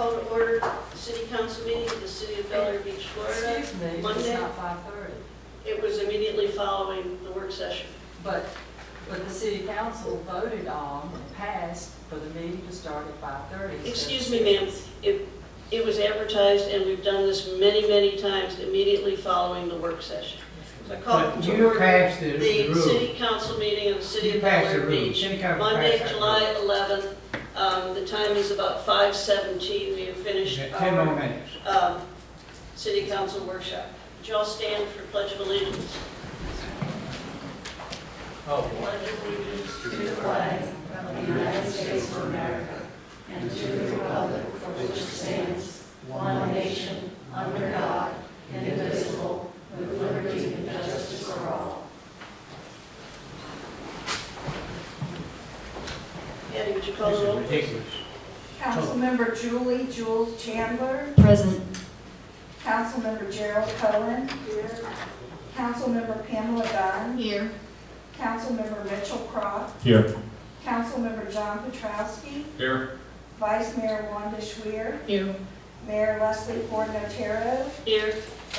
Call to order the City Council meeting of the City of Bel Air Beach, Florida. Excuse me, it's Monday. not 5:30. It was immediately following the work session. But the city council voted on and passed for the meeting to start at 5:30. Excuse me, ma'am. It was advertised, and we've done this many, many times, immediately following the work session. So I call But to you order passed the the rule. City Council meeting of the City You of Bel passed the Air rule. Beach. City Council Monday, passed that July 11th. The time is about 5:17. We have finished You got 10 more our minutes. City Council workshop. Would you all stand for Pledge of Allegiance? Oh, Pledge of allegiance to the flag of the United States of America and to the republic for which it stands, one nation, under God, indivisible, with liberty and justice for all. Patty, would you call this the is roll? ridiculous. Councilmember Jules Chandler. Present. Councilmember Gerald Cohen. Here. Councilmember Pamela Dunn. Here. Councilmember Mitchell Croft. Here. Councilmember John Petrowski. Here. Vice Mayor Wanda Schwer. Here. Mayor Leslie Ford Notaro. Here.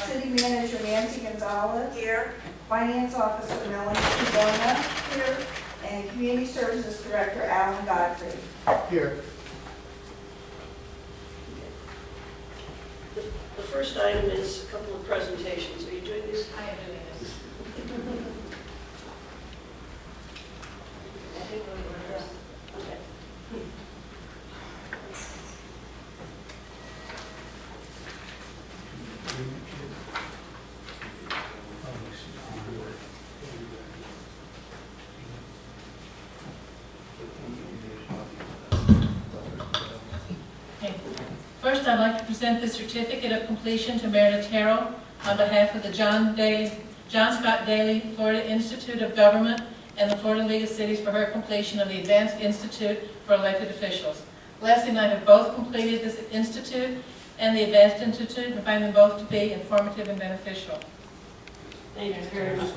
City Manager Nancy Gonzalez. Here. Finance Officer Melanie Cubona. Here. And Community Services Director Alan Godfrey. Here. The first item is a couple of presentations. Are you doing this? I am doing this. Okay. Okay. First, I'd like to present the certificate of completion to Mayor Notaro on behalf of the John Scott Daly Florida Institute of Government and the Florida League of Cities for her completion of the Advanced Institute for Elected Officials. Leslie and I have both completed this institute and the Advanced Institute and find them both to be informative and beneficial. Thank you very much.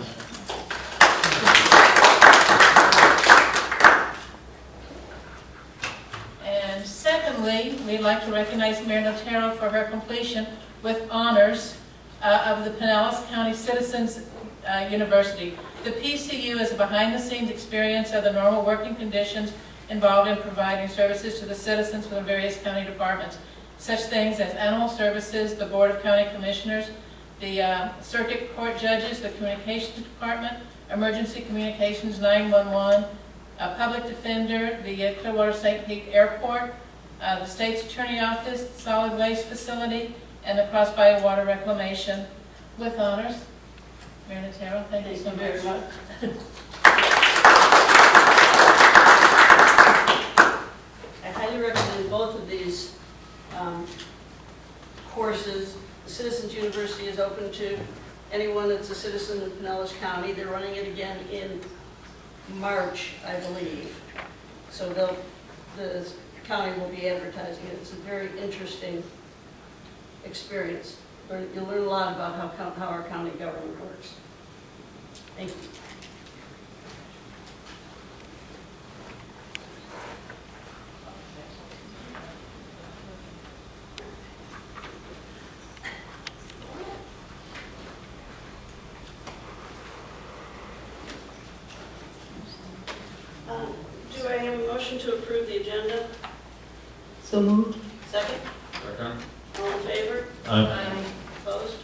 And secondly, we'd like to recognize Mayor Notaro for her completion with honors of the Pinellas County Citizens University. The PCU is a behind-the-scenes experience of the normal working conditions involved in providing services to the citizens from the various county departments, such things as animal services, the Board of County Commissioners, the circuit court judges, the communications department, emergency communications, 911, a public defender, the Clearwater St. Pete Airport, the state's attorney office, solid waste facility, and the Crossbody Water Reclamation. With honors, Mayor Notaro, thank you so very much. I highly recommend both of these courses. The Citizens University is open to anyone that's a citizen of Pinellas County. They're running it again in March, I believe. So the county will be advertising it. It's a very interesting experience. You'll learn a lot about how our county government works. Thank you. Do I have a motion to approve the agenda? So moved. Second? Second. All in favor? Opposed?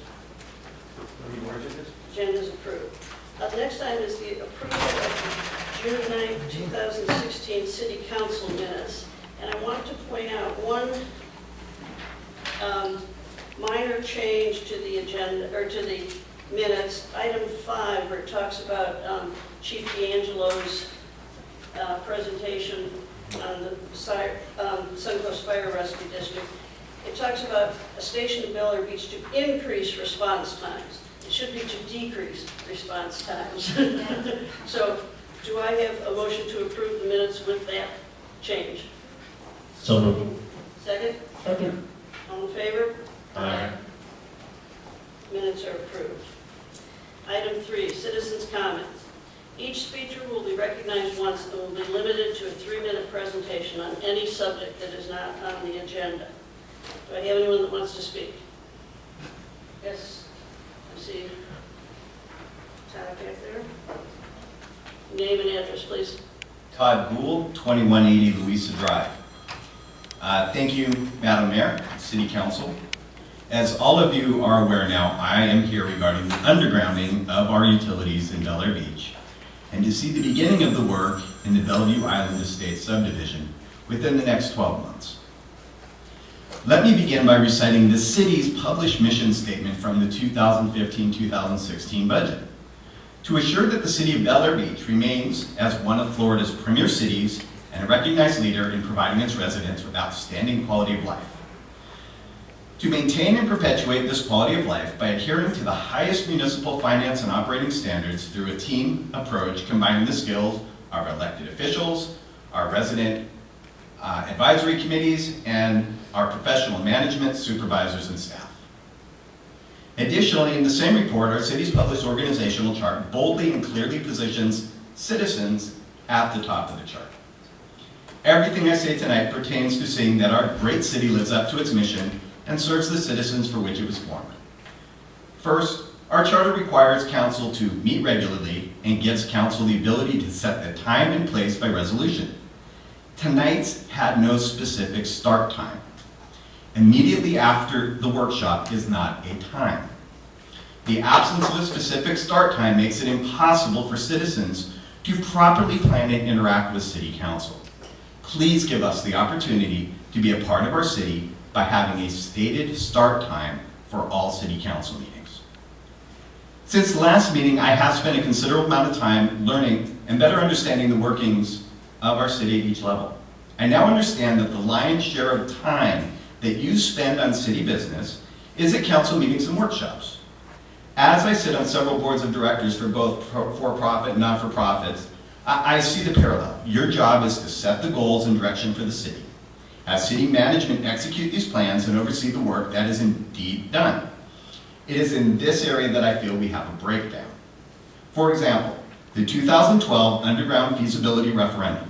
Agenda is approved. The next item is the approval of the June 9, 2016 City Council minutes. And I want to point out one minor change to the agenda, or to the minutes. Item 5, where it talks about Chief D'Angelo's presentation on the Suncoast Fire Rescue District. It talks about a station in Bel Air Beach to increase response times. It should be to decrease response times. So, do I have a motion to approve the minutes with that change? So moved. Second? Second. All in favor? Aye. Minutes are approved. Item 3, citizens' comments. Each speaker will be recognized once and will be limited to a 3-minute presentation on any subject that is not on the agenda. Do I have anyone that wants to speak? Yes, I see Todd back there. Name and address, please. Todd Gould, 2180 Louisa Drive. Thank you, Madam Mayor, City Council. As all of you are aware now, I am here regarding the undergrounding of our utilities in Bel Air Beach, and to see the beginning of the work in the Bellevue Island Estates subdivision within the next 12 months. Let me begin by reciting the city's published mission statement from the 2015-2016 budget. To assure that the city of Bel Air Beach remains as one of Florida's premier cities and a recognized leader in providing its residents with outstanding quality of life. To maintain and perpetuate this quality of life by adhering to the highest municipal finance and operating standards through a team approach combining the skills of our elected officials, our resident advisory committees, and our professional management, supervisors, and staff. Additionally, in the same report, our city's published organizational chart boldly and clearly positions citizens at the top of the chart. Everything I say tonight pertains to seeing that our great city lives up to its mission and serves the citizens for which it was formed. First, our charter requires council to meet regularly and gives council the ability to set the time and place by resolution. Tonight's had no specific start time. Immediately after the workshop is not a time. The absence of a specific start time makes it impossible for citizens to properly plan and interact with City Council. Please give us the opportunity to be a part of our city by having a stated start time for all City Council meetings. Since the last meeting, I have spent a considerable amount of time learning and better understanding the workings of our city at each level. I now understand that the lion's share of time that you spend on city business is at council meetings and workshops. As I sit on several boards of directors for both for-profit and not-for-profits, I see the parallel. Your job is to set the goals and direction for the city. As city management execute these plans and oversee the work that is indeed done. It is in this area that I feel we have a breakdown. For example, the 2012 underground feasibility referendum.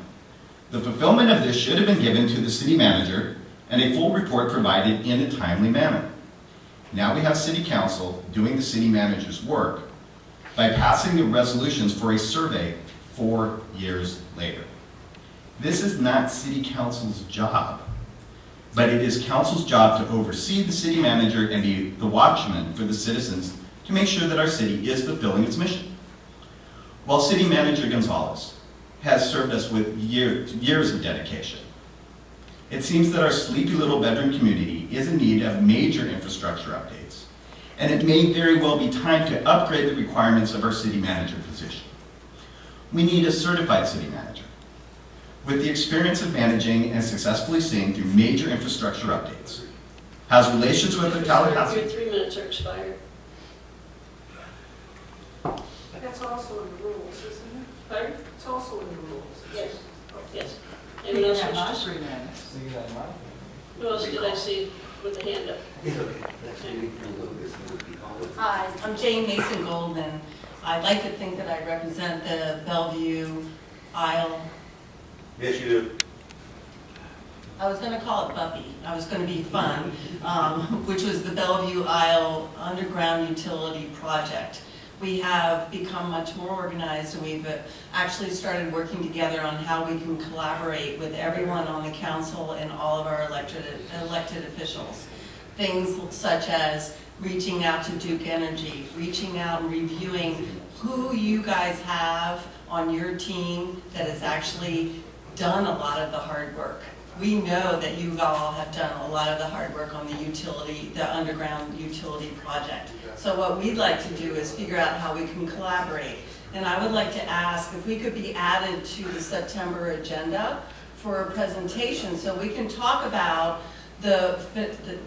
The fulfillment of this should have been given to the city manager and a full report provided in a timely manner. Now we have City Council doing the city manager's work by passing the resolutions for a survey 4 years later. This is not City Council's job, but it is Council's job to oversee the city manager and be the watchman for the citizens to make sure that our city is fulfilling its mission. While City Manager Gonzalez has served us with years of dedication, it seems that our sleepy little bedroom community is in need of major infrastructure updates, and it may very well be time to upgrade the requirements of our city manager position. We need a certified city manager with the experience of managing and successfully seeing through major infrastructure updates, has relations with the Tallahassee. Your 3 minutes are expired. That's also in the rules, isn't it? Pardon? It's also in the rules. Yes, yes. You Anyone else have my wish to 3 minutes. Who else did I see with the hand up? Hi, I'm Jane Mason Goldman. I'd like to think that I represent the Bellevue Isle. Yes, you do. I was going to call it Buppy. I was going to be fun, which was the Bellevue Isle Underground Utility Project. We have become much more organized, and we've actually started working together on how we can collaborate with everyone on the council and all of our elected officials. Things such as reaching out to Duke Energy, reaching out and reviewing who you guys have on your team that has actually done a lot of the hard work. We know that you all have done a lot of the hard work on the underground utility project. So what we'd like to do is figure out how we can collaborate. And I would like to ask if we could be added to the September agenda for a presentation so we can talk about the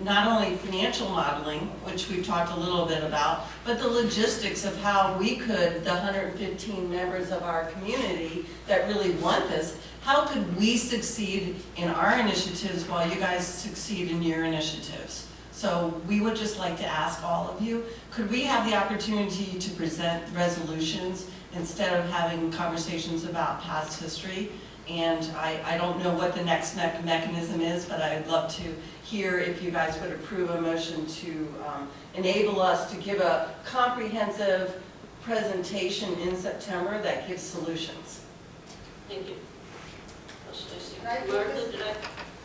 not only financial modeling, which we've talked a little bit about, but the logistics of how we could, the 115 members of our community that really want this, how could we succeed in our initiatives while you guys succeed in your initiatives? So we would just like to ask all of you, could we have the opportunity to present resolutions instead of having conversations about past history? And I don't know what the next mechanism is, but I'd love to hear if you guys would approve a motion to enable us to give a comprehensive presentation in September that gives solutions. Thank you. Stacy. Could I do Martha, this? did I?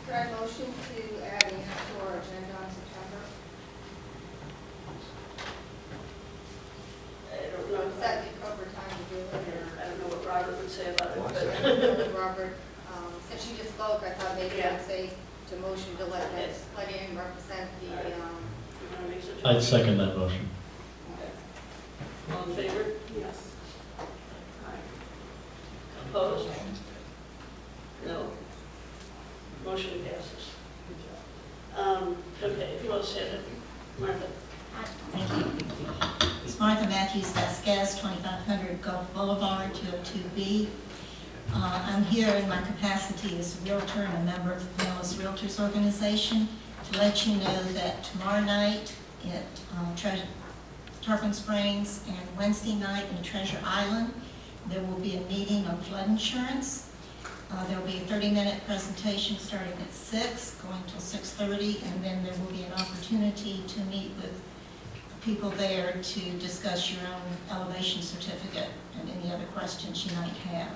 Could I motion to add Anna to our agenda on September? I don't know. Does that give Robert time to do it, or? I don't know what Robert would say about it, Why but. I don't know if Robert, since she just spoke, I thought maybe Yeah. I'd say to motion to let Ann represent the, You wanna make such a- I'd second that motion. Okay. All in favor? Yes. Opposed? No. Motion passes. Okay, if you want to say it, Martha. Thank you. It's Martha Matthews Vasquez, 2500 Gulf Boulevard, 202B. I'm here in my capacity as a realtor and a member of the Pinellas Realtors Organization to let you know that tomorrow night at Tarpon Springs and Wednesday night in Treasure Island, there will be a meeting on flood insurance. There will be a 30-minute presentation starting at 6, going till 6:30, and then there will be an opportunity to meet with people there to discuss your own elevation certificate and any other questions you might have.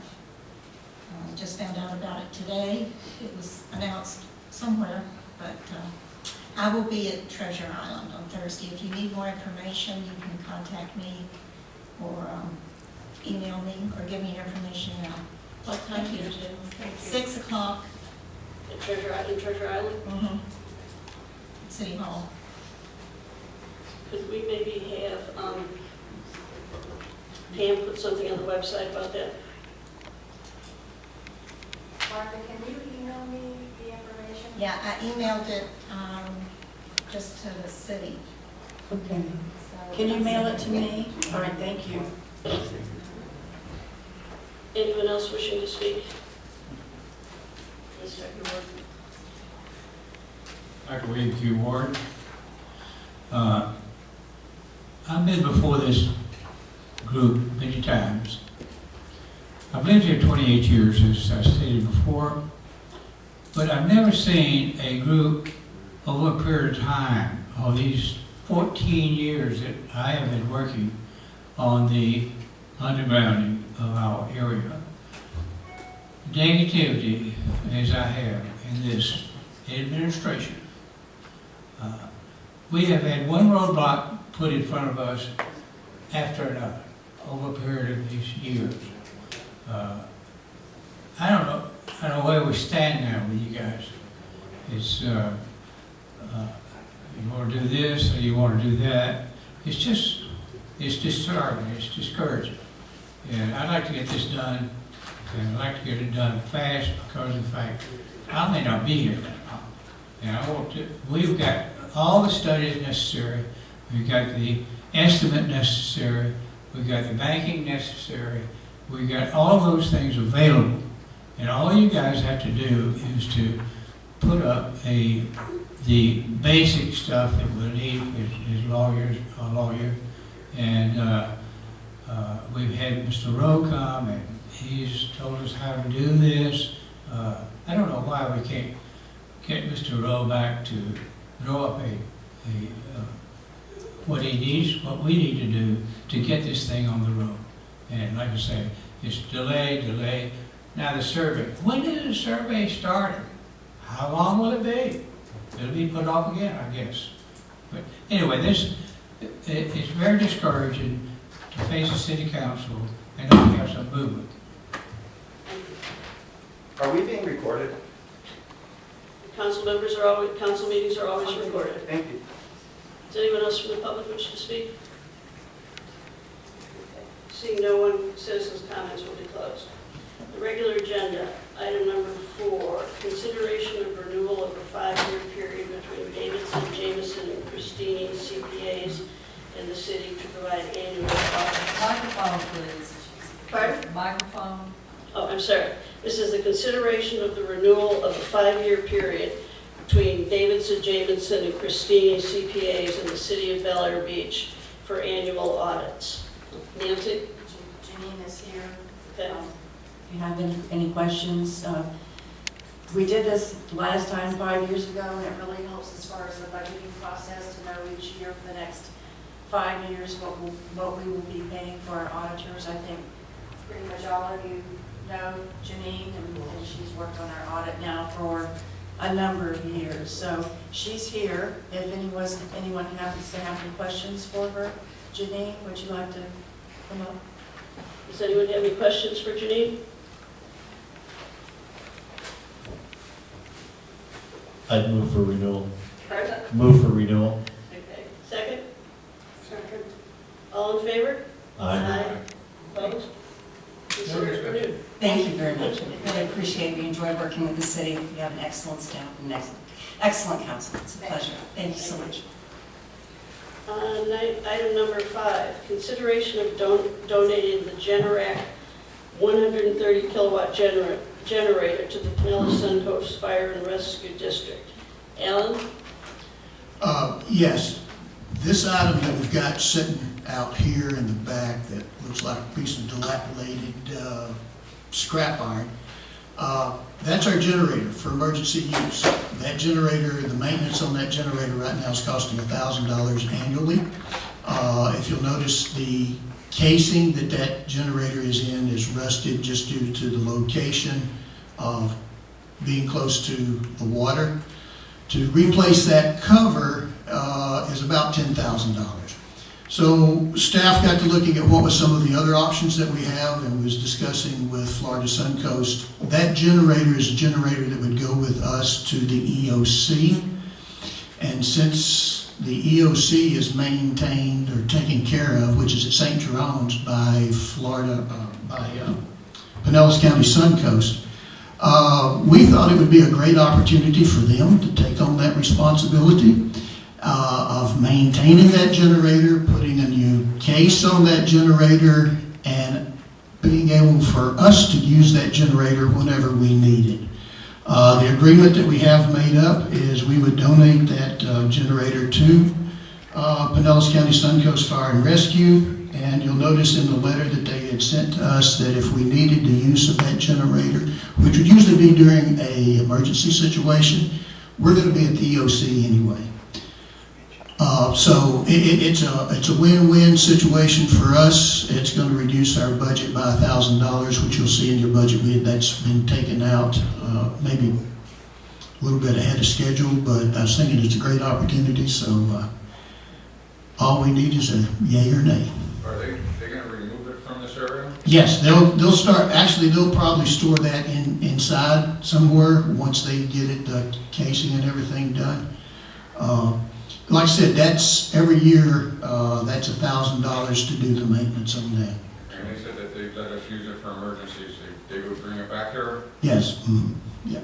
Just found out about it today. It was announced somewhere, but I will be at Treasure Island on Thursday. If you need more information, you can contact me or email me or give me your information now. What time do you do? 6 o'clock, At Treasure Island? City Hall. Could we maybe have Pam put something on the website about that? Martha, can you email me the information? Yeah, I emailed it just to the city. Okay. So- Can you mail it to me? All right, thank you. Anyone else wishing to speak? Mr. Ward. Dr. William Q. Ward. I've been before this group many times. I've lived here 28 years, as I stated before, but I've never seen a group over a period of time, of these 14 years that I have been working on the undergrounding of our area. Negativity, as I have in this administration. We have had one roadblock put in front of us after another over a period of these years. I don't know where we stand now with you guys. It's you want to do this or you want to do that. It's disturbing, it's discouraging. And I'd like to get this done, and I'd like to get it done fast because of the fact I may not be here that long. And I want to, we've got all the studies necessary, we've got the estimate necessary, we've got the banking necessary, we've got all of those things available. And all you guys have to do is to put up the basic stuff that we'll need as lawyers, a lawyer. And we've had Mr. Rowe come and he's told us how to do this. I don't know why we can't get Mr. Rowe back to draw up what he needs, what we need to do to get this thing on the road. And like I say, it's delay. Now the survey, when did the survey start? How long will it be? It'll be put off again, I guess. But anyway, it's very discouraging to face a city council and not have some movement. Are we being recorded? Council meetings are always recorded. Thank you. Does anyone else from the public wish to speak? Okay. Seeing no one, citizens' comments will be closed. The regular agenda, item number 4, consideration of renewal of a 5-year period between Davidson, Jameson, and Christine CPAs and the city to provide annual audits. Microphone, please. Pardon? Microphone. Oh, I'm sorry. This is the consideration of the renewal of a 5-year period between Davidson, Jameson, and Christine CPAs and the city of Bel Air Beach for annual audits. Nancy? Janine is here. Okay. if you have any questions. We did this last time 5 years ago, and it really helps as far as the budgeting process to know each year for the next 5 years what we will be paying for our auditors. I think pretty much all of you know Janine, and she's worked on our audit now for a number of years. So she's here. If anyone happens to have any questions for her, Janine, would you like to come up? Does anyone have any questions for Janine? I'd move for renewal. Pardon? Move for renewal. Okay. Second? Second. All in favor? Aye. Opposed? Consider renewed. Thank you very much. I really appreciate it. We enjoy working with the city. We have an excellent staff and excellent council. It's a pleasure. Thank you so much. Item number 5, consideration of donating the Generac 130 kilowatt generator to the Pinellas Suncoast Fire and Rescue District. Alan? Yes, this item that we've got sitting out here in the back that looks like a piece of dilapidated scrap iron, that's our generator for emergency use. That generator, the maintenance on that generator right now is costing $1,000 annually. If you'll notice, the casing that generator is in is rusted just due to the location of being close to the water. To replace that cover is about $10,000. So staff got to looking at what was some of the other options that we have and was discussing with Florida Suncoast. That generator is a generator that would go with us to the EOC. And since the EOC is maintained or taken care of, which is at St. Jerome's by Pinellas County Suncoast, we thought it would be a great opportunity for them to take on that responsibility of maintaining that generator, putting a new case on that generator, and being able for us to use that generator whenever we need it. The agreement that we have made up is we would donate that generator to Pinellas County Suncoast Fire and Rescue, and you'll notice in the letter that they had sent to us that if we needed the use of that generator, which would usually be during an emergency situation, we're going to be at the EOC anyway. So it's a win-win situation for us. It's going to reduce our budget by $1,000, which you'll see in your budget. That's been taken out maybe a little bit ahead of schedule, but I was thinking it's a great opportunity, so all we need is a yay or nay. Are they going to remove it from this area? Yes, they'll start, actually they'll probably store that inside somewhere once they get it, the casing and everything done. Like I said, that's every year, that's $1,000 to do the maintenance on that. And they said that they'd let us use it for emergencies. They would bring it back here? Yes, yeah.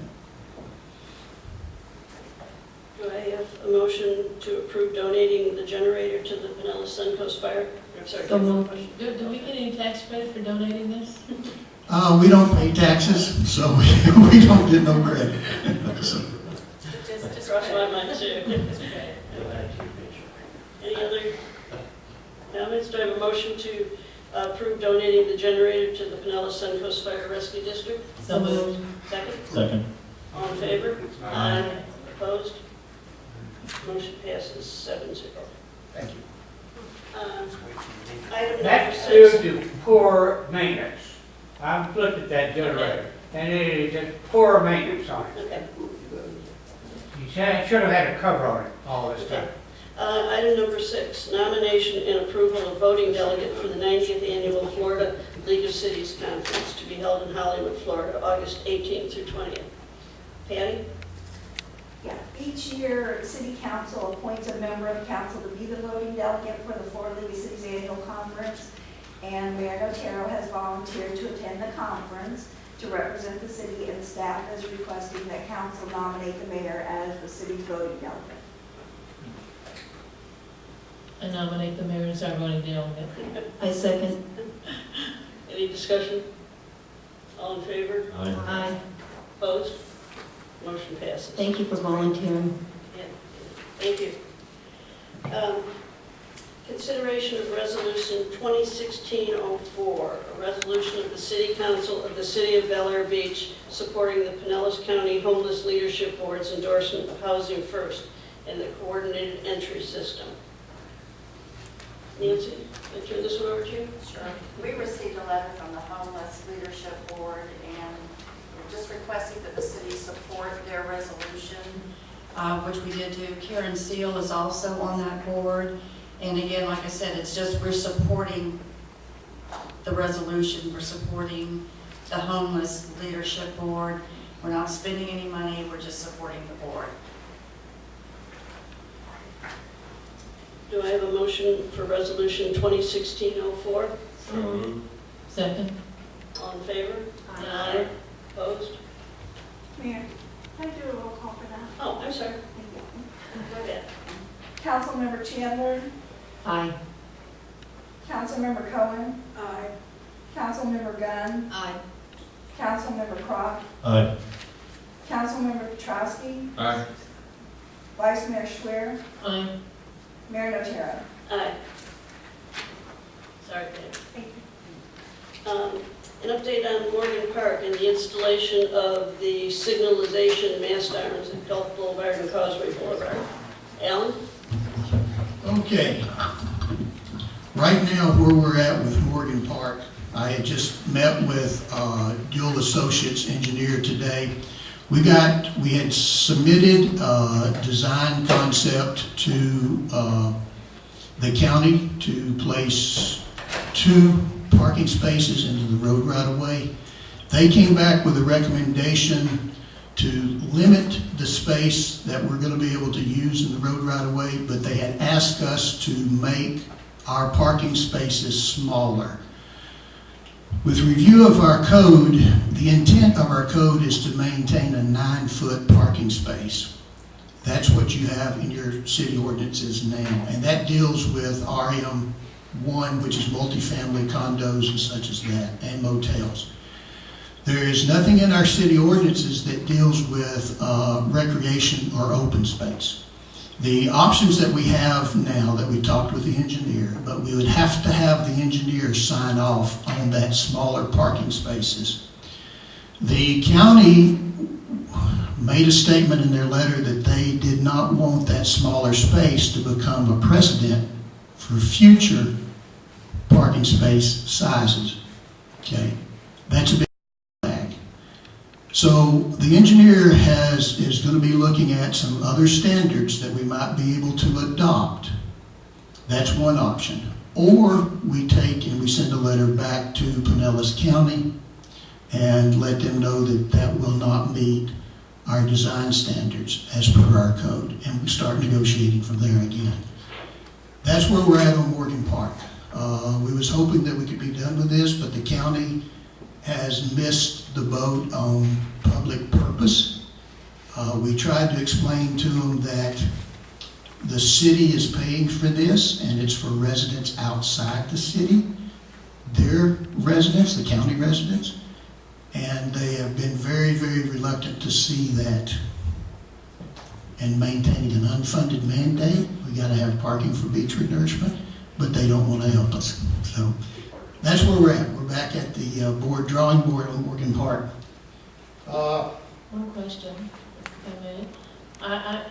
Do I have a motion to approve donating the generator to the Pinellas Suncoast Fire? I'm sorry. Do we get any tax credit for donating this? We don't pay taxes, so we don't get no credit. So. Just cross my mind too. Any other comments? Do I have a motion to approve donating the generator to the Pinellas Suncoast Fire Rescue District? So moved. Second? Second. All in favor? Aye. Opposed? Motion passes 7-0. Thank you. Item number That's 6. due to poor maintenance. I've looked at that generator, and it is just poor maintenance on it. Okay. You should have had a cover on it all this time. Item number 6, nomination and approval of voting delegate for the 90th Annual Florida League of Cities Conference to be held in Hollywood, Florida, August 18th through 20th. Patty? Yeah, each year, the city council appoints a member of council to be the voting delegate for the Florida League of Cities Annual Conference, and Mayor Notaro has volunteered to attend the conference to represent the city, and staff is requesting that council nominate the mayor as the city's voting delegate. I nominate the mayor as our voting delegate. I second. Any discussion? All in favor? Aye. Aye. Opposed? Motion passes. Thank you for volunteering. Yeah. Thank you. Consideration of Resolution 2016-04, a resolution of the City Council of the City of Bel Air Beach supporting the Pinellas County Homeless Leadership Board's endorsement of Housing First and the Coordinated Entry System. Nancy, I turn this one over to you. Sure. We received a letter from the Homeless Leadership Board, and we're just requesting that the city support their resolution, which we did do. Karen Seal is also on that board. And again, like I said, it's just we're supporting the resolution. We're supporting the Homeless Leadership Board. We're not spending any money. We're just supporting the board. Do I have a motion for Resolution 2016-04? So moved. Second. All in favor? Aye. Opposed? Mayor, can I do a roll call for that? Oh, I'm sorry. My bad. Councilmember Chandler, Aye. Councilmember Cohen, Aye. Councilmember Gunn, Aye. Councilmember Croft, Aye. Councilmember Petrowski, Aye. Vice Mayor Schwer, Aye. Mayor Notaro. Aye. Sorry, Dave. Thank An update on Morgan Park and the installation of the signalization mast irons at Gulf Boulevard and Causeway Boulevard. Alan? Okay. Right now, where we're at with Morgan Park, I had just met with Dual Associates engineer today. We had submitted a design concept to the county to place 2 parking spaces into the road right-of-way. They came back with a recommendation to limit the space that we're going to be able to use in the road right-of-way, but they had asked us to make our parking spaces smaller. With review of our code, the intent of our code is to maintain a 9-foot parking space. That's what you have in your city ordinances now, and that deals with RM1, which is multifamily condos and such as that, and motels. There is nothing in our city ordinances that deals with recreation or open space. The options that we have now that we talked with the engineer, but we would have to have the engineer sign off on that smaller parking spaces. The county made a statement in their letter that they did not want that smaller space to become a precedent for future parking space sizes. Okay, that's a big flag. So the engineer is going to be looking at some other standards that we might be able to adopt. That's one option. Or we take and we send a letter back to Pinellas County and let them know that that will not meet our design standards as per our code, and we start negotiating from there again. That's where we're at on Morgan Park. We was hoping that we could be done with this, but the county has missed the boat on public purpose. We tried to explain to them that the city is paying for this, and it's for residents outside the city, their residents, the county residents, and they have been very, very reluctant to see that. And maintaining an unfunded mandate, we got to have parking for beach renourishment, but they don't want to help us. So that's where we're at. We're back at the drawing board on Morgan Park. One question, if I may.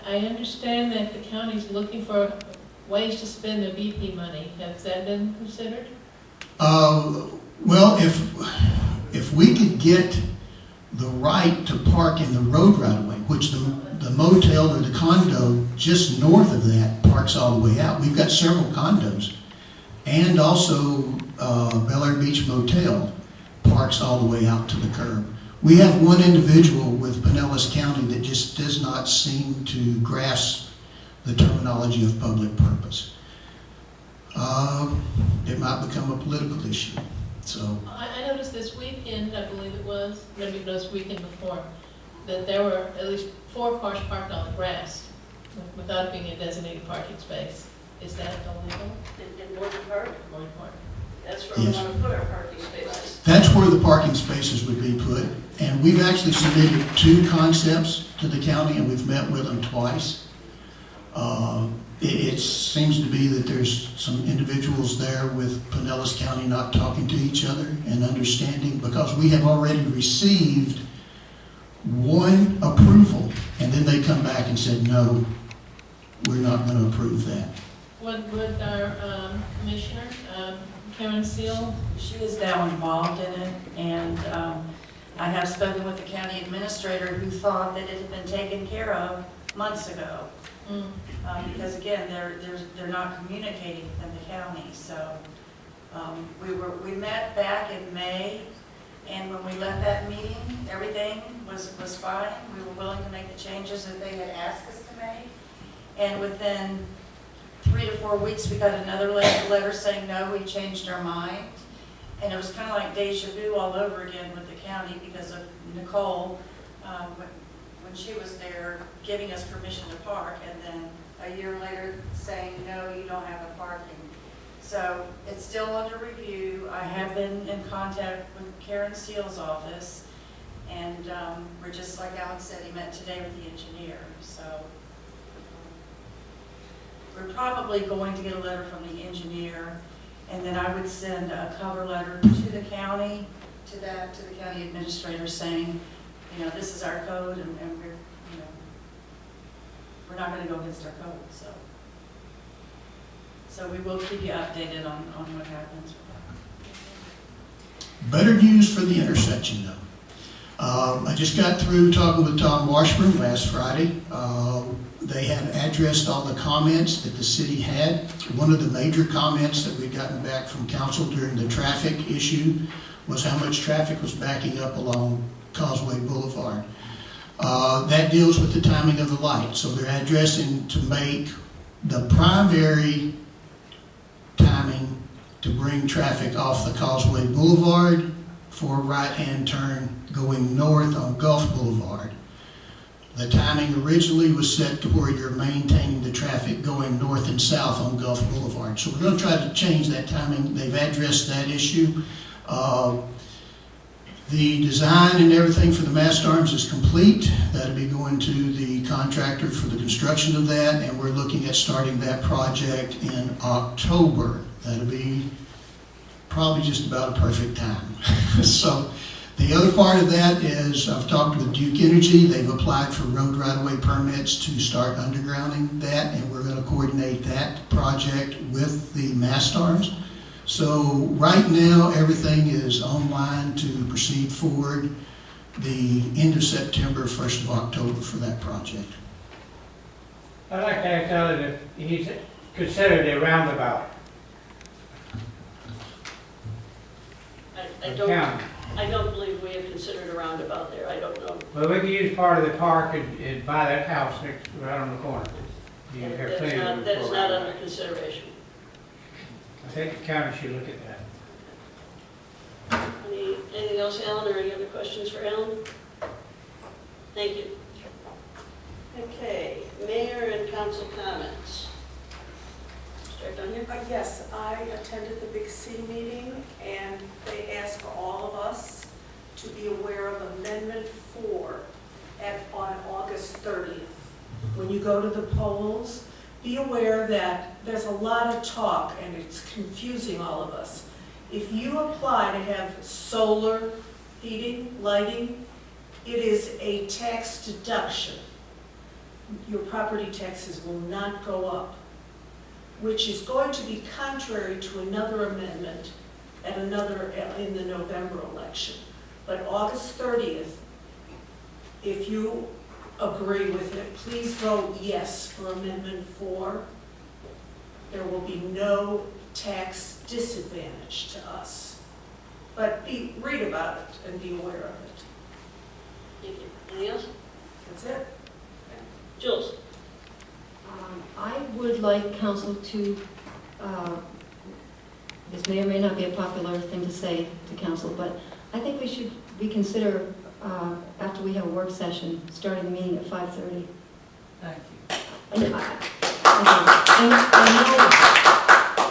I understand that the county's looking for ways to spend the VP money. Has that been considered? Well, if we could get the right to park in the road right away, which the motel or the condo just north of that parks all the way out. We've got several condos, and also Bel Air Beach Motel parks all the way out to the curb. We have one individual with Pinellas County that just does not seem to grasp the terminology of public purpose. It might become a political issue. So I noticed this weekend, I believe it was, maybe it was weekend before, that there were at least 4 cars parked on the grass without it being a designated parking space. Is that illegal? In Morgan Park? Morgan Park. That's where we want to put our parking spaces. that's where the parking spaces would be put. And we've actually submitted 2 concepts to the county, and we've met with them twice. It seems to be that there's some individuals there with Pinellas County not talking to each other and understanding, because we have already received one approval, and then they come back and said, no, we're not going to approve that. Would our commissioner, Karen Seal? She is now involved in it, and I have spoken with the county administrator who thought that it had been taken care of months ago. Because again, they're not communicating within the county, so we met back in May, and when we left that meeting, everything was fine. We were willing to make the changes that they had asked us to make, and within 3 to 4 weeks, we got another letter saying, no, we changed our mind. And it was kind of like deja vu all over again with the county because of Nicole, when she was there giving us permission to park, and then a year later saying, no, you don't have a parking. So it's still under review. I have been in contact with Karen Seal's office, and we're just, like Alan said, he met today with the engineer. So we're probably going to get a letter from the engineer, and then I would send a cover letter to the county, to the county administrator saying, you know, this is our code, and we're, you know, we're not going to go against our code. So we will keep you updated on what happens with that. Better news for the intersection, though. I just got through talking with Tom Washburn last Friday. They have addressed all the comments that the city had. One of the major comments that we'd gotten back from council during the traffic issue was how much traffic was backing up along Causeway Boulevard. That deals with the timing of the light. So they're addressing to make the primary timing to bring traffic off the Causeway Boulevard for a right-hand turn going north on Gulf Boulevard. The timing originally was set to where you're maintaining the traffic going north and south on Gulf Boulevard. So we're going to try to change that timing. They've addressed that issue. The design and everything for the mast arms is complete. That'll be going to the contractor for the construction of that, and we're looking at starting that project in October. That'll be probably just about a perfect time. So the other part of that is I've talked with Duke Energy. They've applied for road right-of-way permits to start undergrounding that, and we're going to coordinate that project with the mast arms. So right now, everything is online to proceed forward the end of September, 1st of October for that project. I'd like to ask Alan if he's considered a roundabout. I don't believe we have considered a roundabout there. I don't know. Well, we could use part of the park and buy that house next, right on the corner. You have plenty of room That's for not it. under consideration. I think the county should look at that. Anything else, Alan, or any other questions for Alan? Thank you. Okay, mayor and council comments. Start down here. Yes, I attended the Big C meeting, and they asked all of us to be aware of Amendment 4 on August 30th. When you go to the polls, be aware that there's a lot of talk, and it's confusing all of us. If you apply to have solar heating, lighting, it is a tax deduction. Your property taxes will not go up, which is going to be contrary to another amendment at in the November election. But August 30th, if you agree with it, please vote yes for Amendment 4. There will be no tax disadvantage to us. But read about it and be aware of it. Thank you. Anything else? That's it. Jules? I would like council to, this may or may not be a popular thing to say to council, but I think we should reconsider after we have a work session, starting the meeting at 5:30. Thank you.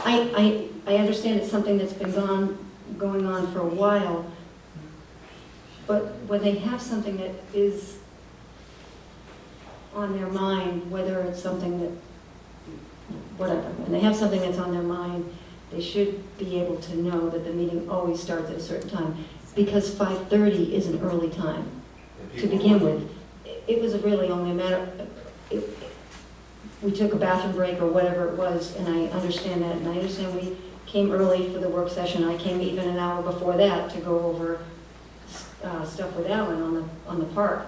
And I understand it's something that's been going on for a while, but when they have something that is on their mind, whether it's something that whatever, and they have something that's on their mind, they should be able to know that the meeting always starts at a certain time, because 5:30 is an early time to begin with. It was really only a matter, we took a bathroom break or whatever it was, and I understand that, and I understand we came early for the work session. I came even an hour before that to go over stuff with Alan on the park.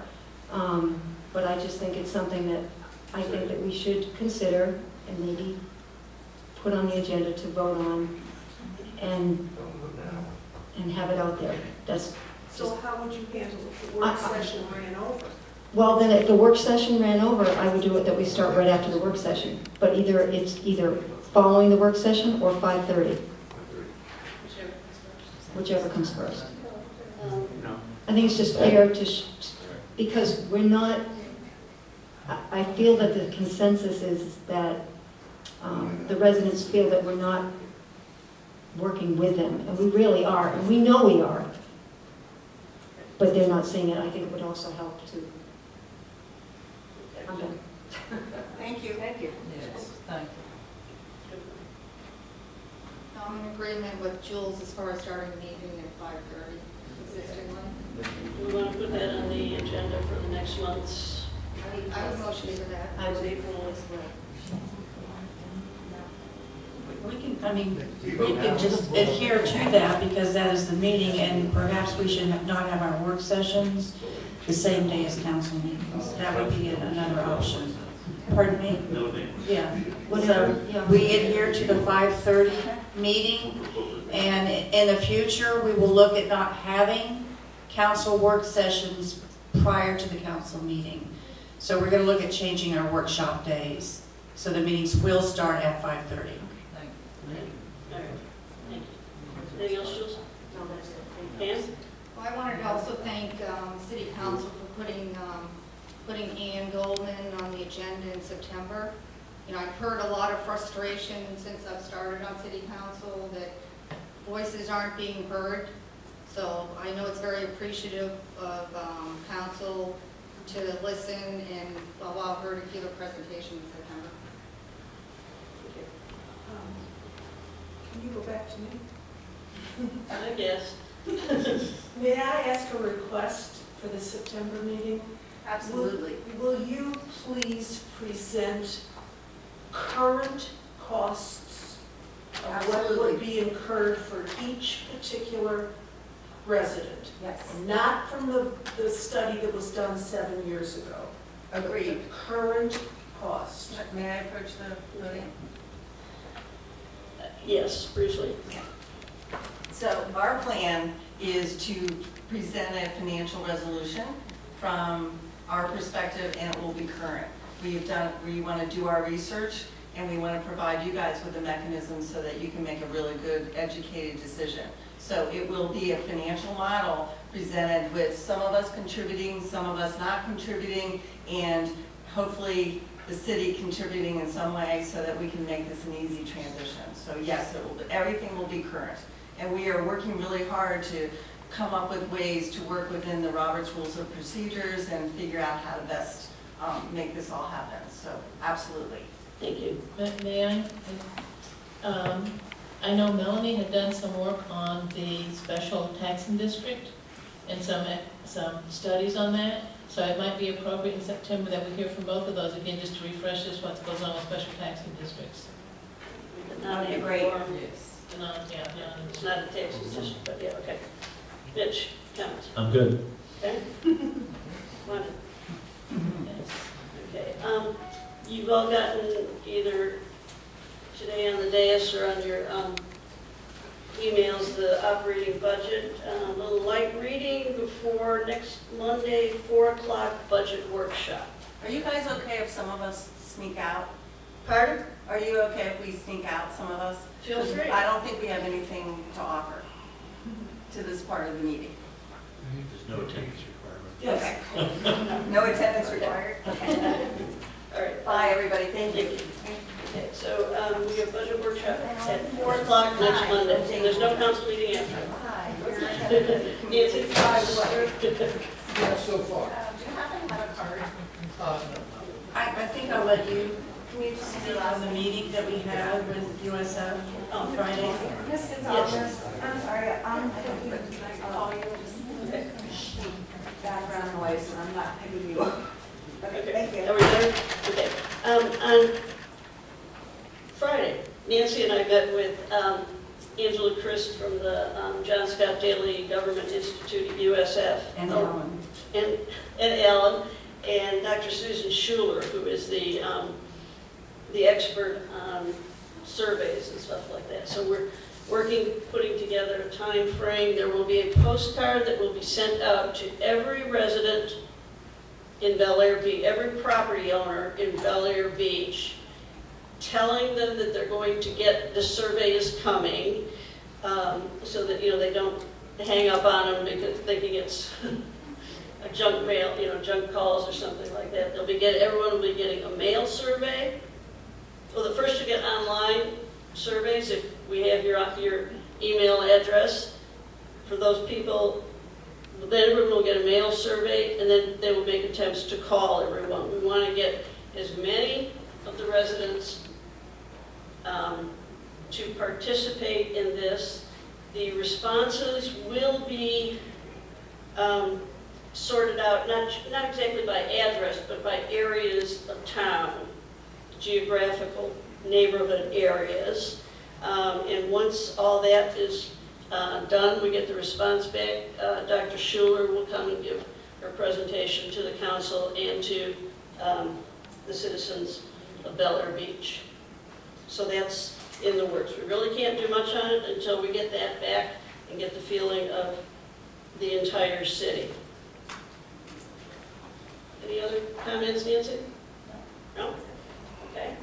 But I just think it's something that I think that we should consider and maybe put on the agenda to vote on and have it out there. That's So how would you handle if the work session ran over? Well, then if the work session ran over, I would do it that we start right after the work session. But it's either following the work session or 5:30, whichever comes first. I think it's just fair to, because we're not, I feel that the consensus is that the residents feel that we're not working with them, and we really are, and we know we are. But they're not seeing it. I think it would also help to. I'm done. Thank you. Thank you. Yes, thank you. I'm in agreement with Jules as far as starting the meeting at 5:30 consistently. We want to put that on the agenda for the next month's. I would motion for that. I was April as well. We can, I mean, we can just adhere to that because that is the meeting, and perhaps we should not have our work sessions the same day as council meetings. That would be another option. Pardon me? Yeah. So we adhere to the 5:30 meeting, and in the future, we will look at not having council work sessions prior to the council meeting. So we're going to look at changing our workshop days. So the meetings will start at 5:30. All right, thank you. Anything else, Jules? No, that's it. Pam? Well, I wanted to also thank City Council for putting Ann Goldman on the agenda in September. You know, I've heard a lot of frustration since I've started on City Council that voices aren't being heard. So I know it's very appreciative of council to listen and allow her to give a presentation in September. Can you go back to me? I guess. May I ask a request for the September meeting? Absolutely. Will you please present current costs of what would be incurred for each particular resident? Yes. Not from the study that was done 7 years ago. Agreed. The current cost. May I approach the podium? Yes, briefly. So our plan is to present a financial resolution from our perspective, and it will be current. We want to do our research, and we want to provide you guys with a mechanism so that you can make a really good, educated decision. So it will be a financial model presented with some of us contributing, some of us not contributing, and hopefully the city contributing in some way so that we can make this an easy transition. So yes, everything will be current. And we are working really hard to come up with ways to work within the Roberts Rules of Procedures and figure out how to best make this all happen. So absolutely. Thank you. May I? I know Melanie had done some work on the special taxing district and some studies on that. So it might be appropriate in September that we hear from both of those again, just to refresh us what goes on with special taxing districts. Not That'd be great. Yes. It's not a Texas district, but yeah, okay. Mitch, comments? I'm good. Okay. Wanda? Okay, you've all gotten either today on the dais or on your emails, the operating budget, a little light reading before next Monday, 4 o'clock budget workshop. Are you guys okay if some of us sneak out? Pardon? Are you okay if we sneak out, some of us? Feel free. I don't think we have anything to offer to this part of the meeting. There's no attendance requirement. Yes. Okay. No attendance required? Okay. All right. Bye, everybody. Thank you. Okay, so we have budget workshop at 4 o'clock next Monday. There's no council meeting after. Hi. Nancy? Yeah, so far. Do you happen to have a card? I think I'll let you Can we just speak on the meeting that we had with USF on Friday? Ms. Gonzalez, I'm sorry, I'm thinking, background noise, and I'm not hearing you. Okay, thank you. Are we there? Okay. On Friday, Nancy and I met with Angela Christ from the John Scott Daly Government Institute at USF. And Ellen. And Ellen, and Dr. Susan Schuler, who is the expert on surveys and stuff like that. So we're putting together a time frame. There will be a postcard that will be sent out to every resident in Bel Air Beach, every property owner in Bel Air Beach, telling them that they're going to get, the survey is coming, so that, they don't hang up on them because thinking it's a junk mail, junk calls or something like that. Everyone will be getting a mail survey. Well, the first you get online surveys, if we have your email address for those people, then everyone will get a mail survey, and then they will make attempts to call everyone. We want to get as many of the residents to participate in this. The responses will be sorted out, not exactly by address, but by areas of town, geographical neighborhood areas. And once all that is done, we get the response back. Dr. Schuler will come and give her presentation to the council and to the citizens of Bel Air Beach. So that's in the works. We really can't do much on it until we get that back and get the feeling of the entire city. Any other comments, Nancy? No? Okay.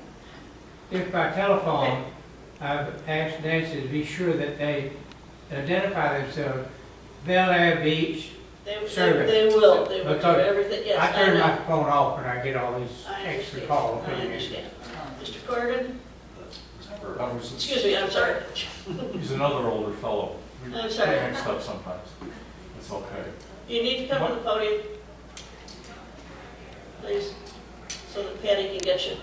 If by telephone, I've asked Nancy to be sure that they identify themselves, Bel Air Beach survey. They will do Because everything, yes. I turn my phone off when I get all these I extra understand. calls. I understand. Mr. Corrigan? I was- Excuse me, I'm sorry. He's another older fellow. We I'm sorry. get mixed up sometimes. It's okay. You need to come to the podium, please, so that Patty can get you.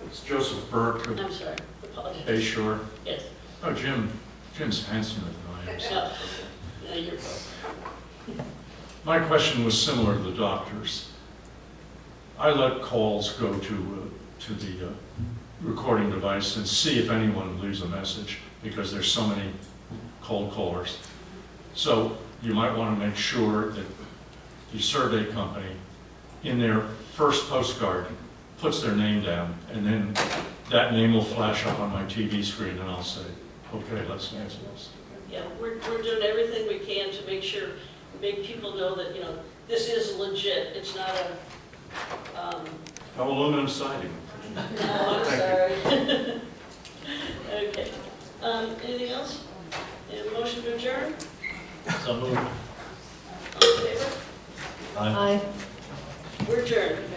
It's Joseph Burke of I'm sorry. Apologize. Bay Shore. Yes. Oh, Jim's handsomer than I am. No. No, you're My question was similar to the doctor's. I let calls go to the recording device and see if anyone leaves a message, because there's so many cold callers. So you might want to make sure that the survey company, in their first postcard, puts their name down, and then that name will flash up on my TV screen, and I'll say, okay, let's answer this. Yeah, we're doing everything we can to make sure, make people know that, this is legit. It's not a, Have aluminum siding. no, I'm sorry. Okay. Anything else? And a motion to adjourn? So moved. All in favor? Aye. We're adjourned.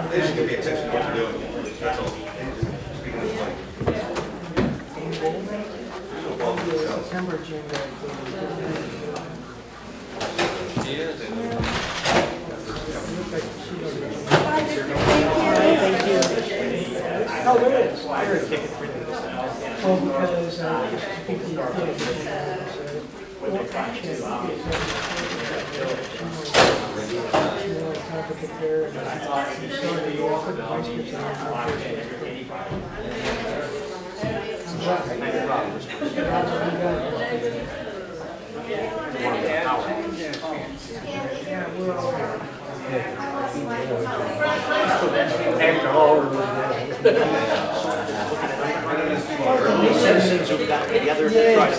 They just give me attention to what you're doing. That's all. Speaking of like. September, January. Oh, there is. Oh, because it's 50 After all of that. Citizens who got together to try to